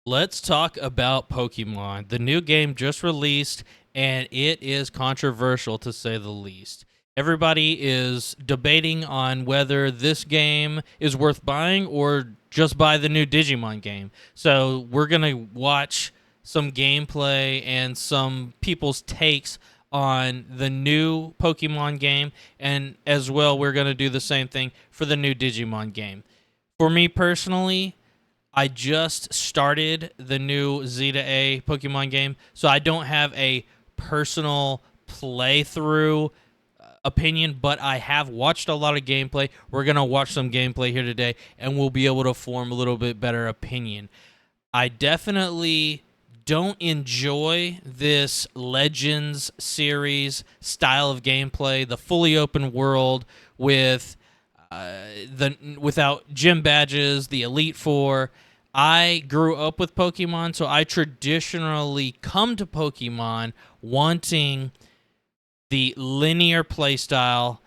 Let's talk about Pokemon. The new game just released, and it is controversial to say the least. Everybody is debating on whether this game is worth buying or just buy the new Digimon game. So, we're going to watch some gameplay and some people's takes on the new Pokemon game, and as well, we're going to do the same thing for the new Digimon game. For me personally, I just started the new Zeta A Pokemon game, so I don't have a personal playthrough opinion, but I have watched a lot of gameplay. We're going to watch some gameplay here today, and we'll be able to form a little bit better opinion. I definitely don't enjoy this Legends series style of gameplay, the fully open world with the without gym badges, the Elite Four. I grew up with Pokemon, so I traditionally come to Pokemon wanting the linear playstyle,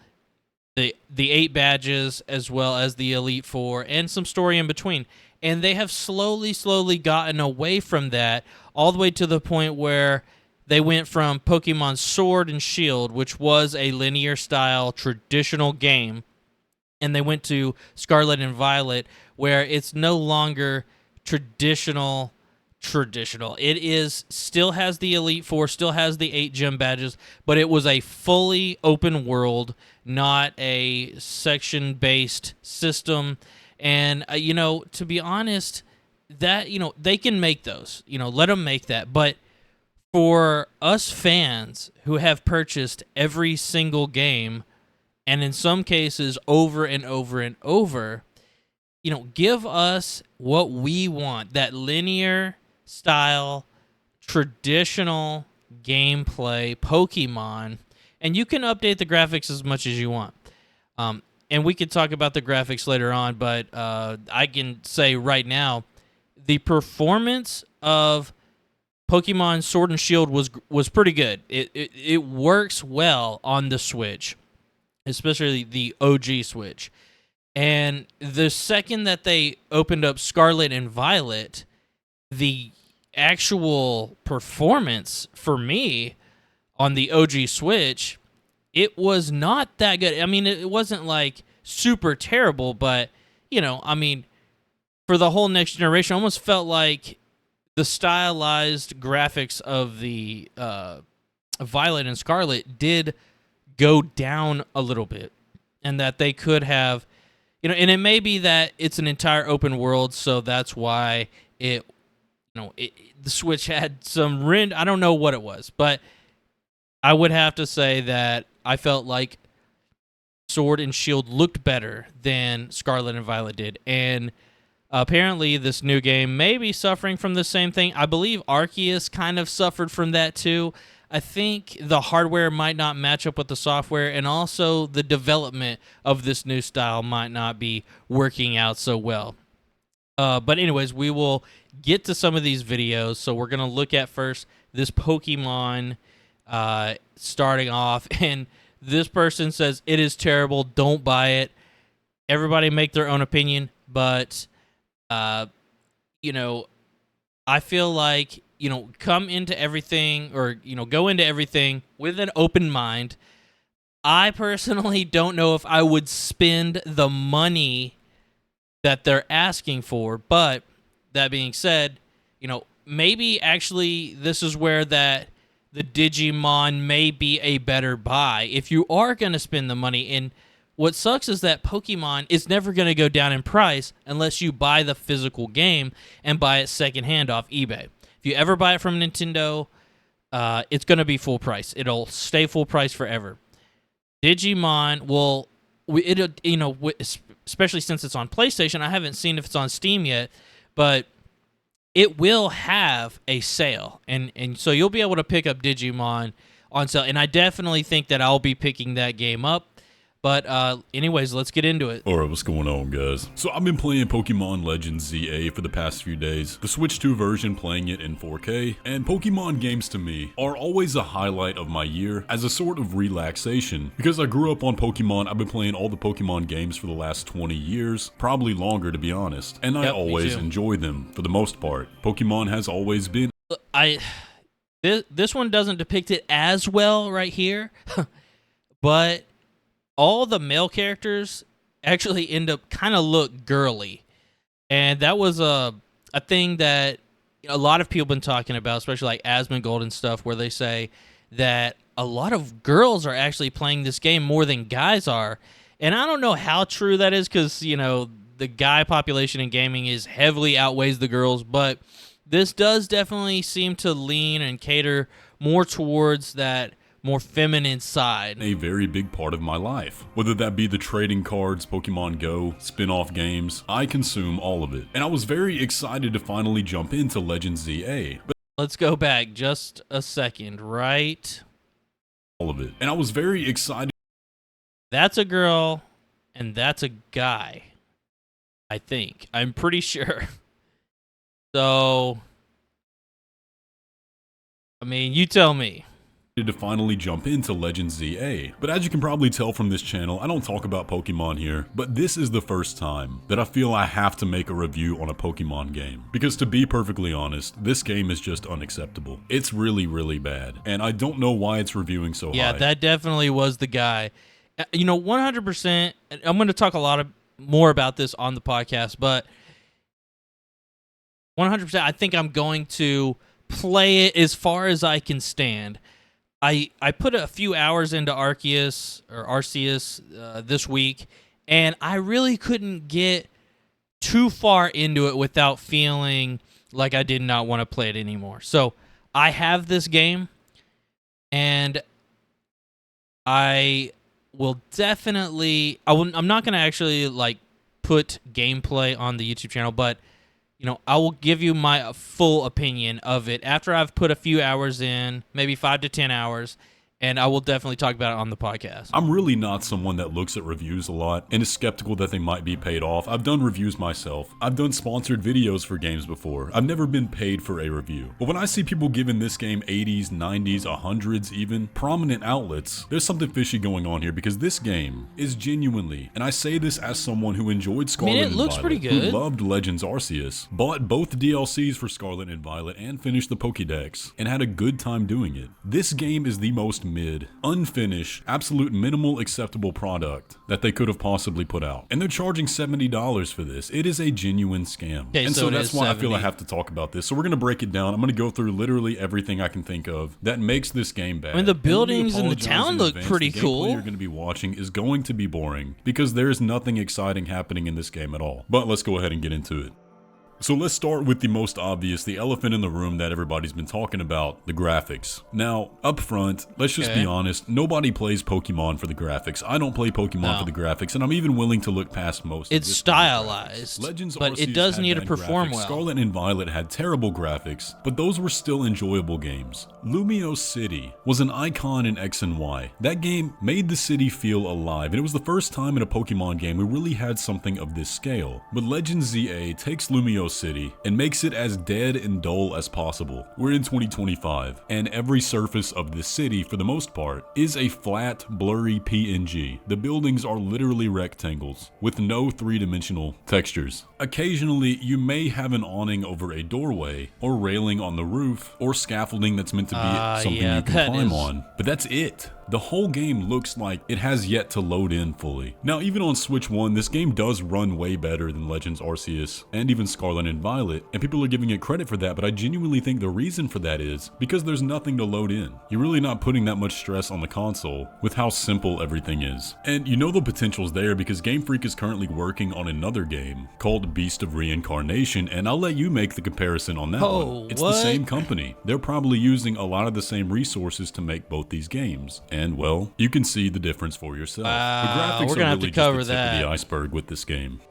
the 8 badges, as well as the Elite Four, and some story in between. And they have slowly gotten away from that, all the way to the point where they went from Pokemon Sword and Shield, which was a linear style traditional game, and they went to Scarlet and Violet, where it's no longer traditional. It is still has the Elite Four, still has the 8 gym badges, but it was a fully open world, not a section-based system. And to be honest, that they can make those. Let them make that. But for us fans who have purchased every single game, and in some cases over and over and over, give us what we want, that linear style, traditional gameplay Pokemon, and you can update the graphics as much as you want. And we could talk about the graphics later on, but I can say right now, the performance of Pokemon Sword and Shield was pretty good. It works well on the Switch, especially the OG Switch. And the second that they opened up Scarlet and Violet, the actual performance for me on the OG Switch, it was not that good. I mean, it wasn't like super terrible, but for the whole next generation, I almost felt like the stylized graphics of the Violet and Scarlet did go down a little bit, and that they could have, and it may be that it's an entire open world, so that's why the Switch had some rend. I don't know what it was, but I would have to say that I felt like Sword and Shield looked better than Scarlet and Violet did, and apparently this new game may be suffering from the same thing. I believe Arceus kind of suffered from that too. I think the hardware might not match up with the software, and also the development of this new style might not be working out so well. But anyways, we will get to some of these videos. So we're going to look at first this Pokemon starting off, and this person says it is terrible, don't buy it. Everybody make their own opinion, but I feel like come into everything, or go into everything with an open mind. I personally don't know if I would spend the money that they're asking for, but that being said, maybe actually this is where that the Digimon may be a better buy if you are going to spend the money. And what sucks is that Pokemon is never going to go down in price unless you buy the physical game and buy it secondhand off eBay. If you ever buy it from Nintendo, it's going to be full price. It'll stay full price forever. Digimon will, especially since it's on PlayStation. I haven't seen if it's on Steam yet, but it will have a sale, and so you'll be able to pick up Digimon on sale. And I definitely think that I'll be picking that game up. But anyways, let's get into it. Alright, what's going on, guys? So I've been playing Pokemon Legends ZA for the past few days, the Switch 2 version, playing it in 4K, and Pokemon games to me are always a highlight of my year as a sort of relaxation. Because I grew up on Pokemon, I've been playing all the Pokemon games for the last 20 years, probably longer to be honest, and I always enjoy them for the most part. Pokemon has always been... This one doesn't depict it as well right here, but... all the male characters actually end up kind of look girly. And that was a thing that a lot of people have been talking about, especially like Asmongold and stuff, where they say that a lot of girls are actually playing this game more than guys are. And I don't know how true that is because, you know, the guy population in gaming is heavily outweighs the girls. But this does definitely seem to lean and cater more towards that more feminine side. A very big part of my life. Whether that be the trading cards, Pokemon Go, spin-off games, I consume all of it. And I was very excited to finally jump into Legends ZA. But let's go back just a second, right? All of it. And I was very excited. That's a girl, and that's a guy. I think. I'm pretty sure. So, I mean, you tell me. To finally jump into Legends ZA. But as you can probably tell from this channel, I don't talk about Pokemon here, but this is the first time that I feel I have to make a review on a Pokemon game. Because to be perfectly honest, this game is just unacceptable. It's really, really bad. And I don't know why it's reviewing so high. Yeah, that definitely was the guy. You know, 100%, I'm going to talk a lot more about this on the podcast, but 100%, I think I'm going to play it as far as I can stand. I put a few hours into Arceus this week, and I really couldn't get too far into it without feeling like I did not want to play it anymore. So I have this game, and I will definitely... I'm not going to actually like put gameplay on the YouTube channel, but you know, I will give you my full opinion of it after I've put a few hours in, maybe 5 to 10 hours, and I will definitely talk about it on the podcast. I'm really not someone that looks at reviews a lot and is skeptical that they might be paid off. I've done reviews myself. I've done sponsored videos for games before. I've never been paid for a review. But when I see people giving this game 80s, 90s, 100s even, prominent outlets, there's something fishy going on here because this game is genuinely, and I say this as someone who enjoyed Scarlet and Violet, pretty good. who loved Legends Arceus, bought both DLCs for Scarlet and Violet and finished the Pokédex, and had a good time doing it. This game is the most mid, unfinished, absolute minimal acceptable product that they could have possibly put out. And they're charging $70 for this. It is a genuine scam. Okay, and so that's why 70. I feel I have to talk about this. So we're going to break it down. I'm going to go through literally everything I can think of that makes this game bad. I mean, the buildings in the town look pretty cool. The gameplay you're going to be watching is going to be boring because there is nothing exciting happening in this game at all. But let's go ahead and get into it. So let's start with the most obvious, the elephant in the room that everybody's been talking about, the graphics. Now, up front, let's just be honest, nobody plays Pokemon for the graphics. I don't play Pokemon for the graphics, and I'm even willing to look past most It's of this stylized, Legends but Arceus it does had need to bad perform graphics. well. Scarlet and Violet had terrible graphics, but those were still enjoyable games. Lumio City was an icon in X and Y. That game made the city feel alive, and it was the first time in a Pokemon game we really had something of this scale. But Legends ZA takes Lumio City and makes it as dead and dull as possible. We're in 2025, and every surface of this city, for the most part, is a flat, blurry PNG. The buildings are literally rectangles, with no three-dimensional textures. Occasionally, you may have an awning over a doorway, or railing on the roof, or scaffolding that's meant to be something you can climb on, but that's it. The whole game looks like it has yet to load in fully. Now, even on Switch 1, this game does run way better than Legends Arceus and even Scarlet and Violet, and people are giving it credit for that, but I genuinely think the reason for that is because there's nothing to load in. You're really not putting that much stress on the console with how simple everything is. And you know the potential's there because Game Freak is currently working on another game called Beast of Reincarnation, and I'll let you make the comparison on that one. It's the same company. They're probably using a lot of the same resources to make both these games. And well, you can see the difference for yourself. The graphics are really just the tip of the iceberg with this game.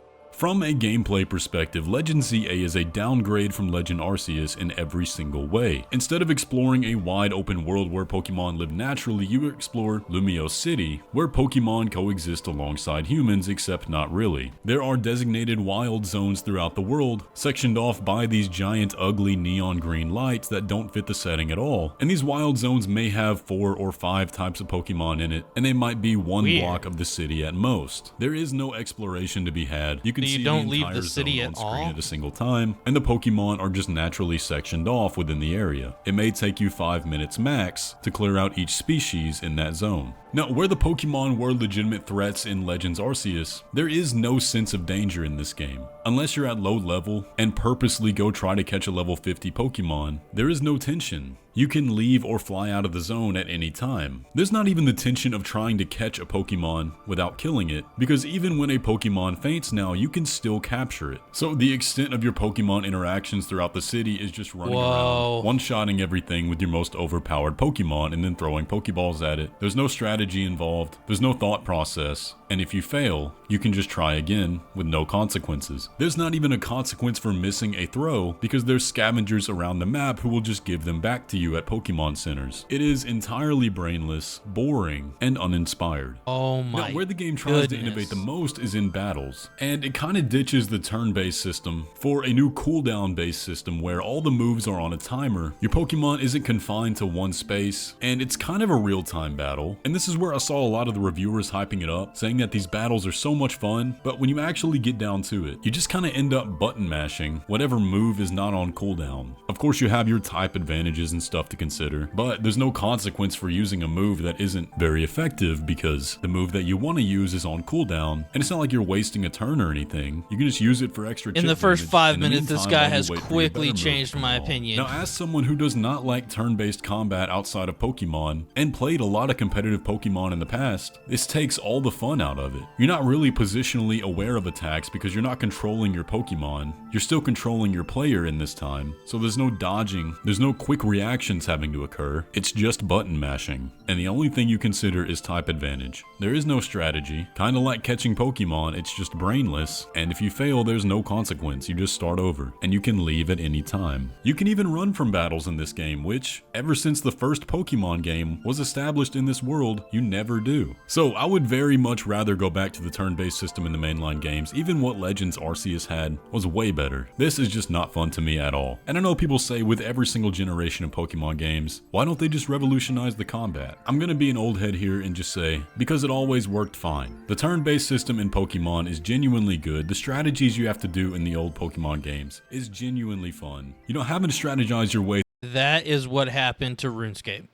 From a gameplay perspective, Legend ZA is a downgrade from Legend Arceus in every single way. Instead of exploring a wide open world where Pokemon live naturally, you explore Lumio City, where Pokemon coexist alongside humans, except not really. There are designated wild zones throughout the world, sectioned off by these giant ugly neon green lights that don't fit the setting at all. And these wild zones may have 4 or 5 types of Pokemon in it, and they might be one Weird. block of the city at most. There is no exploration to be had. You can see don't the leave entire the city zone at on screen all? at a single time, and the Pokemon are just naturally sectioned off within the area. It may take you 5 minutes max to clear out each species in that zone. Now, where the Pokemon were legitimate threats in Legends Arceus, there is no sense of danger in this game. Unless you're at low level and purposely go try to catch a level 50 Pokemon, there is no tension. You can leave or fly out of the zone at any time. There's not even the tension of trying to catch a Pokemon without killing it, because even when a Pokemon faints now, you can still capture it. So the extent of your Pokemon interactions throughout the city is just running around, one-shotting everything with your most overpowered Pokemon and then throwing Pokeballs at it. There's no strategy involved, there's no thought process, and if you fail, you can just try again with no consequences. There's not even a consequence for missing a throw, because there's scavengers around the map who will just give them back to you at Pokemon centers. It is entirely brainless, boring, and uninspired. Oh my Now, where the game tries to innovate the most is in battles, and it kind of ditches the turn-based system for a new cooldown-based system where all the moves are on a timer, your Pokemon isn't confined to one space, and it's kind of a real-time battle. And this is where I saw a lot of the reviewers hyping it up, saying that these battles are so much fun, but when you actually get down to it, you just kind of end up button mashing whatever move is not on cooldown. Of course, you have your type advantages and stuff to consider, but there's no consequence for using a move that isn't very effective because the move that you want to use is on cooldown, and it's not like you're wasting a turn or anything. You can just use it for extra In the chip first damage. 5 In the minutes, this meantime, guy while you has wait for your quickly better moves changed to come my along. opinion. Now, as someone who does not like turn-based combat outside of Pokemon and played a lot of competitive Pokemon in the past, this takes all the fun out of it. You're not really positionally aware of attacks because you're not controlling your Pokemon. You're still controlling your player in this time, so there's no dodging, there's no quick reactions having to occur. It's just button mashing, and the only thing you consider is type advantage. There is no strategy. Kinda like catching Pokemon, it's just brainless, and if you fail, there's no consequence. You just start over, and you can leave at any time. You can even run from battles in this game, which, ever since the first Pokemon game was established in this world, you never do. So I would very much rather go back to the turn-based system in the mainline games. Even what Legends Arceus had was way better. This is just not fun to me at all. And I know people say with every single generation of Pokemon games, why don't they just revolutionize the combat? I'm gonna be an old head here and just say, because it always worked fine. The turn-based system in Pokemon is genuinely good. The strategies you have to do in the old Pokemon games is genuinely fun. You know, having to strategize your way. That is what happened to RuneScape.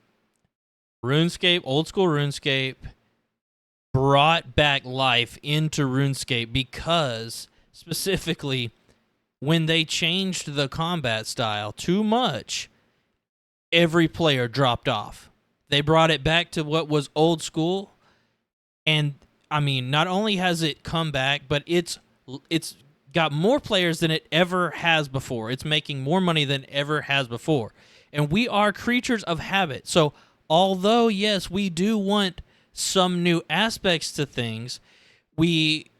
RuneScape, old school RuneScape, brought back life into RuneScape because, specifically, when they changed the combat style too much, every player dropped off. They brought it back to what was old school, and I mean, not only has it come back, but it's got more players than it ever has before. It's making more money than it ever has before. And we are creatures of habit. So although, yes, we do want some new aspects to things, we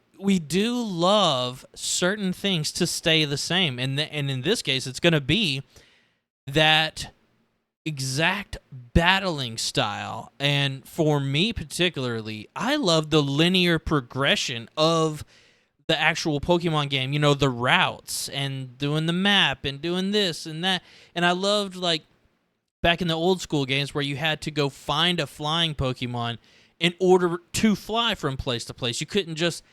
do love certain things to stay the same. And in this case, it's going to be that exact battling style. And for me particularly, I love the linear progression of the actual Pokemon game, you know, the routes and doing the map and doing this and that. And I loved, like, back in the old school games where you had to go find a flying Pokemon in order to fly from place to place. You couldn't just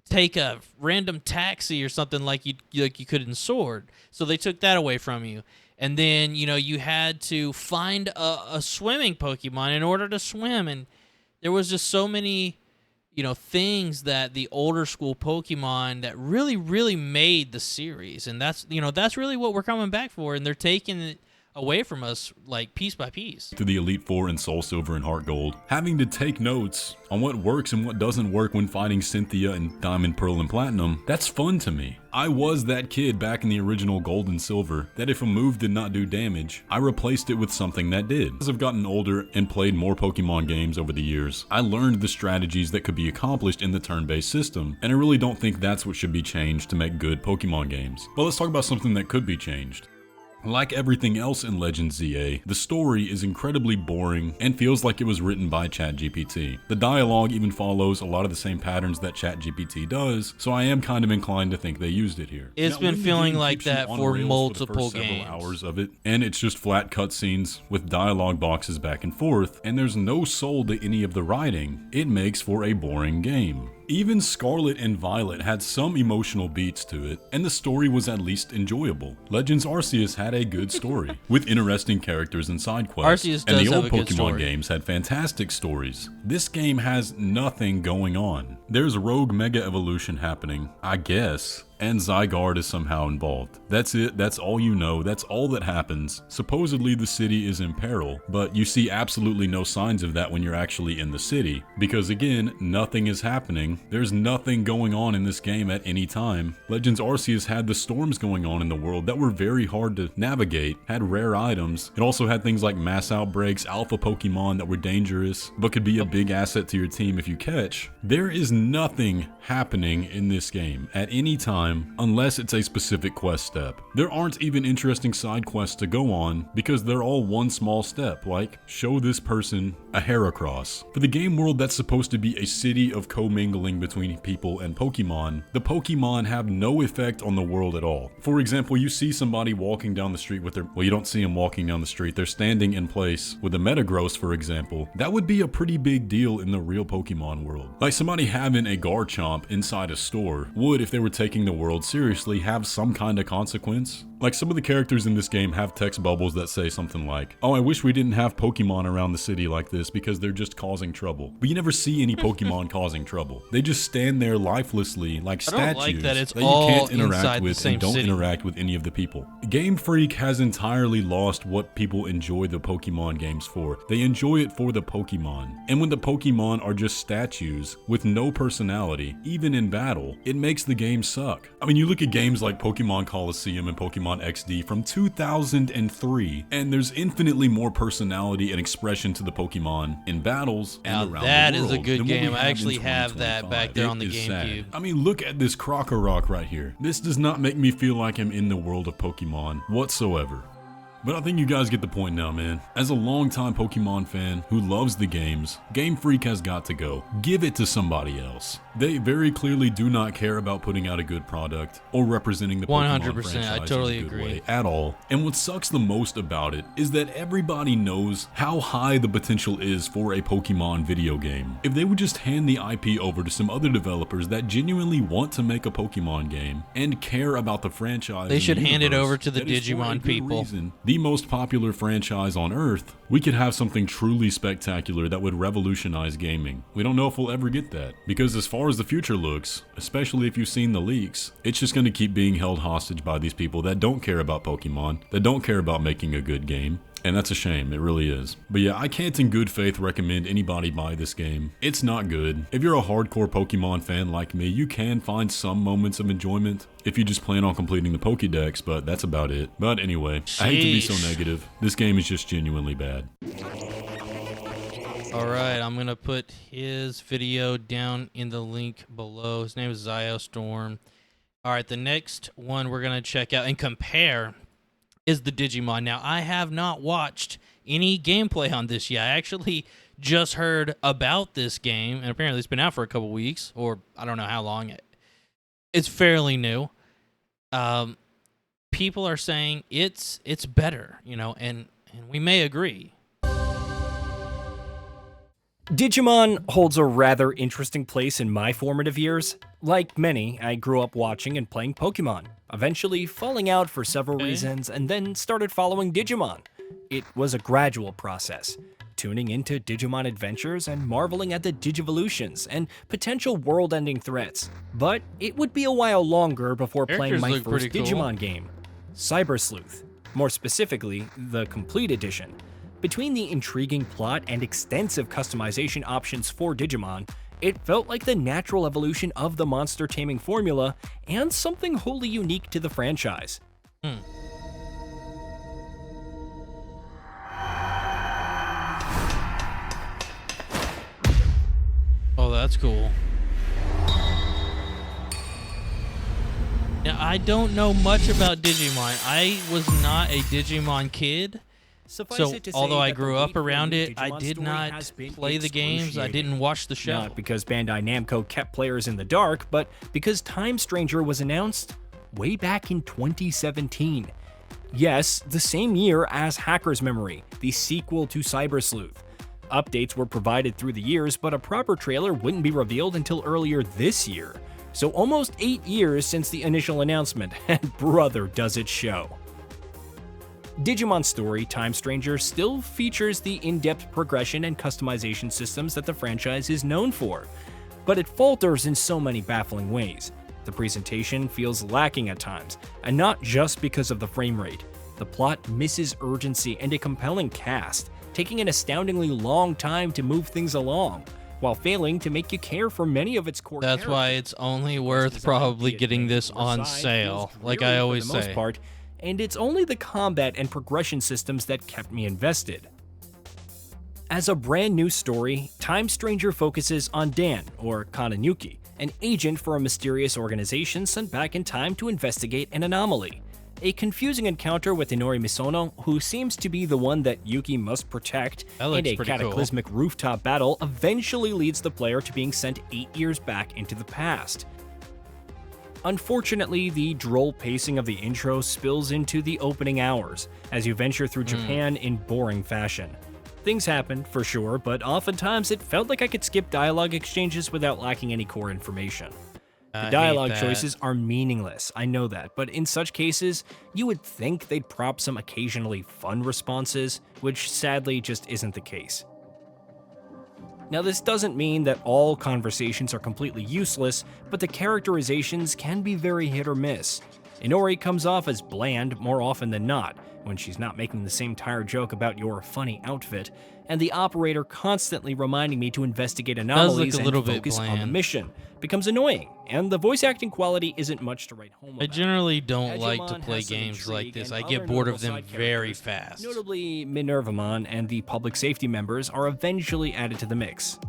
take a random taxi or something like you could in Sword. So they took that away from you. And then, you know, you had to find a swimming Pokemon in order to swim. And there was just so many, you know, things that the older school Pokemon that really, really made the series. And that's, you know, that's really what we're coming back for. And they're taking it away from us, like piece by piece. To the Elite Four in Soul Silver and Heart Gold, having to take notes on what works and what doesn't work when fighting Cynthia and Diamond, Pearl, and Platinum, that's fun to me. I was that kid back in the original Gold and Silver that if a move did not do damage, I replaced it with something that did. As I've gotten older and played more Pokemon games over the years, I learned the strategies that could be accomplished in the turn-based system, and I really don't think that's what should be changed to make good Pokemon games. But let's talk about something that could be changed. Like everything else in Legends ZA, the story is incredibly boring and feels like it was written by ChatGPT. The dialogue even follows a lot of the same patterns that ChatGPT does, so I am kind of inclined to think they used it here. It's been feeling like that for multiple games. Hours of it, and it's just flat cutscenes with dialogue boxes back and forth, and there's no soul to any of the writing. It makes for a boring game. Even Scarlet and Violet had some emotional beats to it, and the story was at least enjoyable. Legends Arceus had a good story, with interesting characters and side quests, Arceus and does the have old a good Pokemon story. games had fantastic stories. This game has nothing going on. There's Rogue Mega Evolution happening, I guess, and Zygarde is somehow involved. That's it, that's all you know, that's all that happens. Supposedly the city is in peril, but you see absolutely no signs of that when you're actually in the city, because again, nothing is happening. There's nothing going on in this game at any time. Legends Arceus had the storms going on in the world that were very hard to navigate, had rare items. It also had things like mass outbreaks, alpha Pokemon that were dangerous, but could be a big asset to your team if you catch. There is nothing happening in this game at any time unless it's a specific quest step. There aren't even interesting side quests to go on because they're all one small step, like show this person a Heracross. For the game world that's supposed to be a city of commingling between people and Pokemon, the Pokemon have no effect on the world at all. For example, you see somebody walking down the street with their, well, you don't see them walking down the street, they're standing in place with a Metagross, for example. That would be a pretty big deal in the real Pokemon world. Like somebody having a Garchomp inside a store would, if they were taking the world seriously, have some kind of consequence. Like some of the characters in this game have text bubbles that say something like, oh, I wish we didn't have Pokemon around the city like this because they're just causing trouble. But you never see any Pokemon causing trouble. They just stand there lifelessly like statues that you can't interact with and don't interact with any of the people. Game Freak has entirely lost what people enjoy the Pokemon games for. They enjoy it for the Pokemon. And when the Pokemon are just statues with no personality, even in battle, it makes the game suck. I mean, you look at games like Pokemon Coliseum and Pokemon XD from 2003, and there's infinitely more personality and expression to the Pokemon in battles and around that the world. is a good than what game. we I actually have that 2025. back there on the It is sad. GameCube. I mean, look at this Krokorok right here. This does not make me feel like I'm in the world of Pokemon whatsoever. But I think you guys get the point now, man. As a longtime Pokemon fan who loves the games, Game Freak has got to go. Give it to somebody else. They very clearly do not care about putting out a good product or representing the Pokemon 100%, franchise I totally in a good agree. way at all. And what sucks the most about it is that everybody knows how high the potential is for a Pokemon video game. If they would just hand the IP over to some other developers that genuinely want to make a Pokemon game and care about the franchise, They and should the hand it universe, over to the that is for a Digimon good people. reason, the most popular franchise on Earth, we could have something truly spectacular that would revolutionize gaming. We don't know if we'll ever get that, because as far as the future looks, especially if you've seen the leaks, it's just going to keep being held hostage by these people that don't care about Pokemon, that don't care about making a good game. And that's a shame, it really is. But yeah, I can't in good faith recommend anybody buy this game. It's not good. If you're a hardcore Pokemon fan like me, you can find some moments of enjoyment if you just plan on completing the Pokédex, but that's about it. But anyway, I hate to be so negative. This game is just genuinely bad. Alright, I'm going to put his video down in the link below. His name is Ziostorm. Alright, the next one we're going to check out and compare is the Digimon. Now, I have not watched any gameplay on this yet. I actually just heard about this game, and apparently it's been out for a couple weeks, or I don't know how long. It's fairly new. People are saying it's better, you know, and we may agree. Digimon holds a rather interesting place in my formative years. Like many, I grew up watching and playing Pokemon, eventually falling out for several reasons, and then started following Digimon. It was a gradual process, tuning into Digimon adventures and marveling at the Digivolutions and potential world-ending threats. But it would be a while longer before playing Characters my look first pretty cool. Digimon game, Cyber Sleuth. more specifically, the Complete Edition. Between the intriguing plot and extensive customization options for Digimon, it felt like the natural evolution of the monster taming formula and something wholly unique to the franchise. Oh, that's cool. Now, I don't know much about Digimon. I was not a Digimon kid. So, although I grew up around it, I did not play the games. I didn't watch the show. Not because Bandai Namco kept players in the dark, but because Time Stranger was announced way back in 2017. Yes, the same year as Hacker's Memory, the sequel to Cyber Sleuth. Updates were provided through the years, but a proper trailer wouldn't be revealed until earlier this year. So almost 8 years since the initial announcement, and brother does it show. Digimon's story, Time Stranger, still features the in-depth progression and customization systems that the franchise is known for, but it falters in so many baffling ways. The presentation feels lacking at times, and not just because of the frame rate. The plot misses urgency and a compelling cast, taking an astoundingly long time to move things along, while failing to make you care for many of its core That's characters. why it's only worth probably getting this on sale, like I always say. And it's only the combat and progression systems that kept me invested. As a brand new story, Time Stranger focuses on Dan, or Kananyuki, an agent for a mysterious organization sent back in time to investigate an anomaly. A confusing encounter with Inori Misono, who seems to be the one that Yuki must protect, and a cataclysmic rooftop battle eventually leads the player to being sent 8 years back into the past. Unfortunately, the droll pacing of the intro spills into the opening hours, as you venture through Japan in boring fashion. Things happen, for sure, but oftentimes it felt like I could skip dialogue exchanges without lacking any core information. The dialogue choices are meaningless, I know that, but in such cases, you would think they'd prop some occasionally fun responses, which sadly just isn't the case. Now, this doesn't mean that all conversations are completely useless, but the characterizations can be very hit or miss. Inori comes off as bland more often than not, when she's not making the same tired joke about your funny outfit, and the operator constantly reminding me to investigate anomalies and focus on the mission becomes annoying, and the voice acting quality isn't much to write home about. I generally don't like to play games like this. I get bored of them very fast. Notably, Minervamon and the public safety members are eventually added to the mix.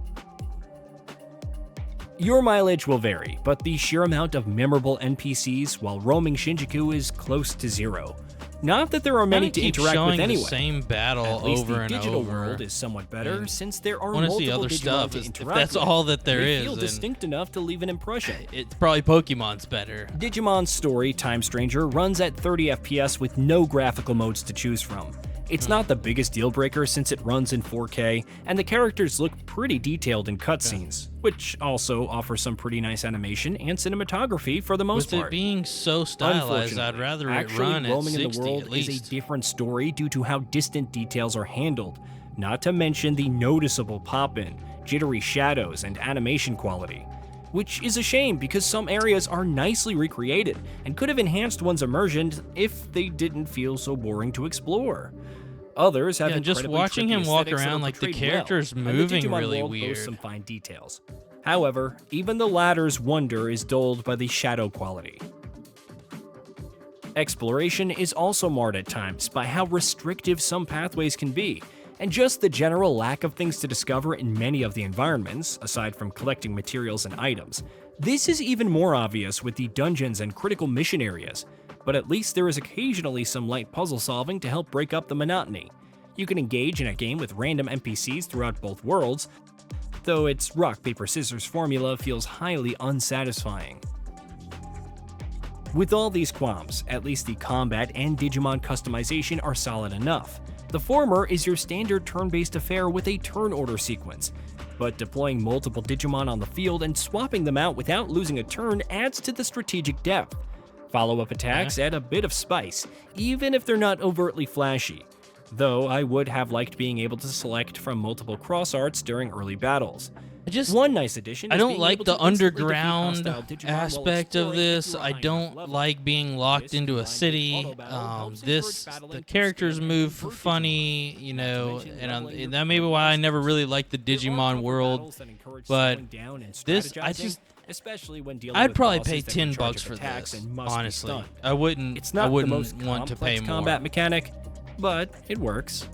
Your mileage will vary, but the sheer amount of memorable NPCs while roaming Shinjuku is close to zero. Not that there are many to interact with anyway. The same battle At least over and the digital over. world is somewhat better since there are I multiple see other Digimon stuff. to If interact that's with. all that there They is, feel then distinct enough to leave an impression. it's probably Pokemon's better. Digimon's story, Time Stranger, runs at 30 FPS with no graphical modes to choose from. It's not the biggest deal breaker since it runs in 4K, and the characters look pretty detailed in cutscenes, which also offers some pretty nice animation and cinematography for the most part. With it being so stylized, I'd rather it run at 60 roaming in the world at least. is a different story due to how distant details are handled, not to mention the noticeable pop-in, jittery shadows, and animation quality. Which is a shame because some areas are nicely recreated and could have enhanced one's immersion if they didn't feel so boring to explore. Others have just watching him walk around, like, the character's moving really weird. Some fine details. However, even the latter's wonder is dulled by the shadow quality. Exploration is also marred at times by how restrictive some pathways can be, and just the general lack of things to discover in many of the environments, aside from collecting materials and items. This is even more obvious with the dungeons and critical mission areas, but at least there is occasionally some light puzzle solving to help break up the monotony. You can engage in a game with random NPCs throughout both worlds, though its rock, paper, scissors formula feels highly unsatisfying. With all these qualms, at least the combat and Digimon customization are solid enough. The former is your standard turn-based affair with a turn order sequence, but deploying multiple Digimon on the field and swapping them out without losing a turn adds to the strategic depth. Follow-up attacks add a bit of spice, even if they're not overtly flashy, though I would have liked being able to select from multiple cross arts during early battles. One nice addition I is don't being like able the to instantly defeat underground hostile Digimon while aspect of exploring if this. you are I high enough don't level. like being locked This, into a combined with city. auto battle, helps The encourage battling through characters scan and move convert funny, Digimon. you Not to know, mention and leveling your that may be why I current never monsters. really liked the There are Digimon tougher world. battles that encourage But slowing down and this, I strategizing, just, especially when dealing I'd with probably bosses pay that can charge $10 up for attacks this. and must be Honestly, stunned. I wouldn't. It's I not the wouldn't most want to pay complex more. combat mechanic, but it works.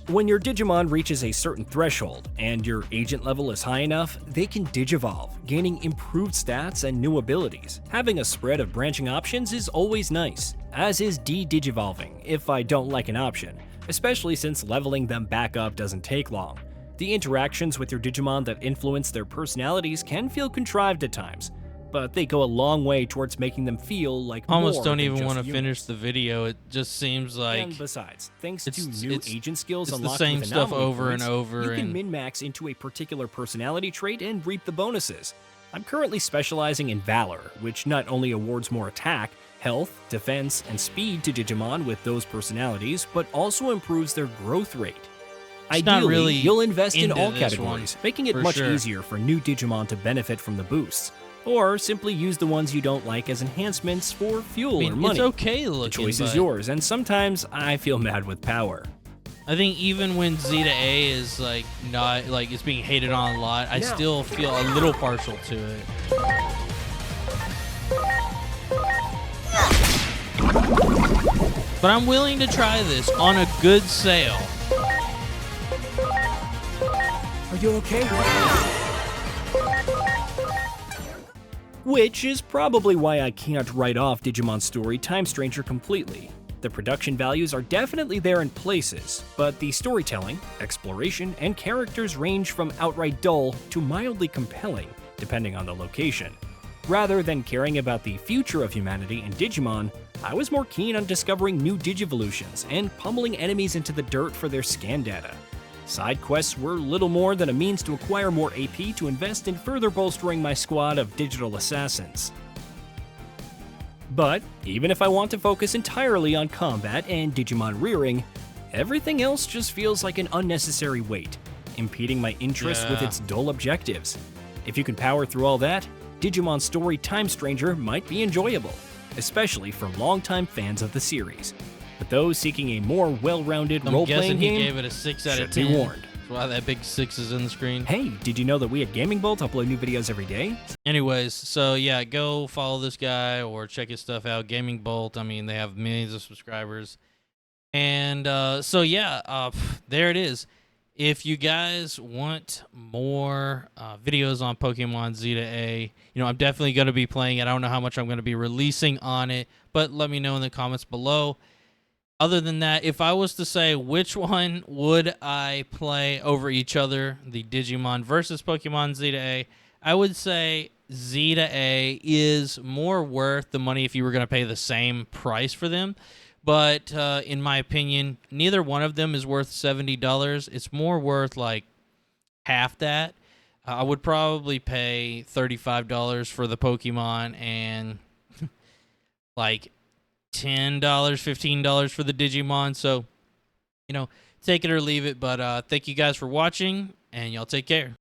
When your Digimon reaches a certain threshold and your agent level is high enough, they can digivolve, gaining improved stats and new abilities. Having a spread of branching options is always nice, as is de-digivolving if I don't like an option, especially since leveling them back up doesn't take long. The interactions with your Digimon that influence their personalities can feel contrived at times, but they go a long way towards making them feel like Almost more don't than even just want to humans. finish the video. It just seems like And besides, thanks it's- to new it's- agent skills it's the unlocked same with stuff anomaly over and points, over, you can and- min-max into a particular personality trait and reap the bonuses. I'm currently specializing in Valor, which not only awards more attack, health, defense, and speed to Digimon with those personalities, but also improves their growth rate. It's not Ideally, really you'll invest in into all this categories, one, making it for much sure. easier for new Digimon to benefit from the boosts, or simply use the ones you don't like as enhancements for fuel I mean, or money. it's okay The looking. choice is but yours, and sometimes I feel mad with power. I think even when Zeta A is like not like it's being hated on a lot, I Now- still feel a little partial to it. But I'm willing to try this on a good sale. Are you okay? Which is probably why I can't write off Digimon Story Time Stranger completely. The production values are definitely there in places, but the storytelling, exploration, and characters range from outright dull to mildly compelling, depending on the location. Rather than caring about the future of humanity in Digimon, I was more keen on discovering new Digivolutions and pummeling enemies into the dirt for their scan data. Side quests were little more than a means to acquire more AP to invest in further bolstering my squad of digital assassins. But even if I want to focus entirely on combat and Digimon rearing, everything else just feels like an unnecessary weight, impeding my interest with Yeah. its dull objectives. If you can power through all that, Digimon Story Time Stranger might be enjoyable, especially for longtime fans of the series. But those seeking a more well-rounded I'm role-playing guessing he game gave it a 6 out of should 10. be warned. That's why that big 6 is in the screen. Hey, did you know that we at Gaming Bolt upload new videos every day? Anyways, so yeah, go follow this guy or check his stuff out. Gaming Bolt. I mean, they have millions of subscribers. And so yeah, there it is. If you guys want more videos on Pokemon Zeta A, you know, I'm definitely going to be playing it. I don't know how much I'm going to be releasing on it, but let me know in the comments below. Other than that, if I was to say which one would I play over each other, the Digimon versus Pokemon Zeta A, I would say Zeta A is more worth the money if you were going to pay the same price for them. But in my opinion, neither one of them is worth $70. It's more worth like half that. I would probably pay $35 for the Pokemon and like $10, $15 for the Digimon. So, you know, take it or leave it. But thank you guys for watching, and y'all take care.